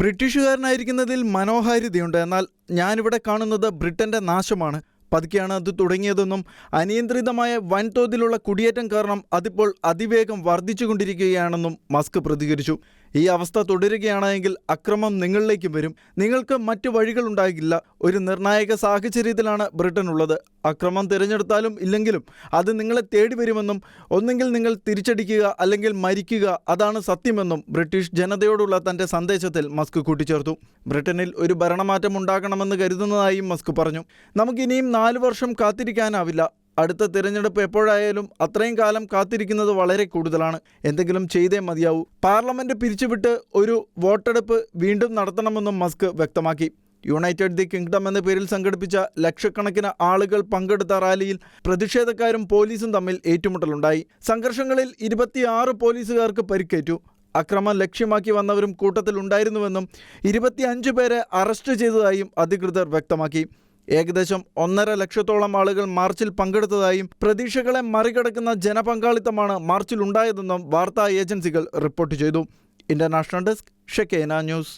ബ്രിട്ടീഷുകാരനായിരിക്കുന്നതിൽ മനോഹാരിതയുണ്ട്. എന്നാൽ ഞാനിവിടെ കാണുന്നത് ബ്രിട്ടൻ്റെ നാശമാണ്. പതുക്കെയാണ് അത് തുടങ്ങിയതെന്നും അനിയന്ത്രിതമായ വൻതോതിലുള്ള കുടിയേറ്റം കാരണം അതിപ്പോൾ അതിവേഗം വർദ്ധിച്ചുകൊണ്ടിരിക്കുകയാണെന്നും മസ്ക് പ്രതികരിച്ചു. ഈ അവസ്ഥ തുടരുകയാണെങ്കിൽ അക്രമം നിങ്ങളിലേക്കും വരും. നിങ്ങൾക്ക് മറ്റു വഴികളുണ്ടാകില്ല. ഒരു നിർണായക സാഹചര്യത്തിലാണ് ബ്രിട്ടൻ ഉള്ളത്. അക്രമം തിരഞ്ഞെടുത്താലും ഇല്ലെങ്കിലും അത് നിങ്ങളെ തേടി വരുമെന്നും ഒന്നെങ്കിൽ നിങ്ങൾ തിരിച്ചടിക്കുക അല്ലെങ്കിൽ മരിക്കുക, അതാണ് സത്യമെന്നും ബ്രിട്ടീഷ് ജനതയോടുള്ള തൻ്റെ സന്ദേശത്തിൽ മസ്ക് കൂട്ടിച്ചേർത്തു. ബ്രിട്ടനിൽ ഒരു ഭരണമാറ്റം ഉണ്ടാകണമെന്ന് കരുതുന്നതായും മസ്ക് പറഞ്ഞു. നമുക്കിനിയും 4 വർഷം കാത്തിരിക്കാനാവില്ല. അടുത്ത തിരഞ്ഞെടുപ്പ് എപ്പോഴായാലും അത്രയും കാലം കാത്തിരിക്കുന്നത് വളരെ കൂടുതലാണ്. എന്തെങ്കിലും ചെയ്തേ മതിയാവൂ. പാർലമെൻറ്റ് പിരിച്ചുവിട്ട് ഒരു വോട്ടെടുപ്പ് വീണ്ടും നടത്തണമെന്നും മസ്ക് വ്യക്തമാക്കി. യുണൈറ്റഡ് ദി കിങ്ഡം എന്ന പേരിൽ സംഘടിപ്പിച്ച ലക്ഷക്കണക്കിന് ആളുകൾ പങ്കെടുത്ത റാലിയിൽ പ്രതിഷേധക്കാരും പോലീസും തമ്മിൽ ഏറ്റുമുട്ടലുണ്ടായി. സംഘർഷങ്ങളിൽ 26 പോലീസുകാർക്ക് പരിക്കേറ്റു. അക്രമം ലക്ഷ്യമാക്കി വന്നവരും കൂട്ടത്തിലുണ്ടായിരുന്നുവെന്നും 25 പേരെ അറസ്റ്റ് ചെയ്തതായും അധികൃതർ വ്യക്തമാക്കി. ഏകദേശം 1.5 ലക്ഷത്തോളം ആളുകൾ മാർച്ചിൽ പങ്കെടുത്തതായും പ്രതീക്ഷകളെ മറികടക്കുന്ന ജനപങ്കാളിത്തമാണ് മാർച്ചിലുണ്ടായതെന്നും വാർത്താ ഏജൻസികൾ റിപ്പോർട്ട് ചെയ്തു. International desk, Shekinah news.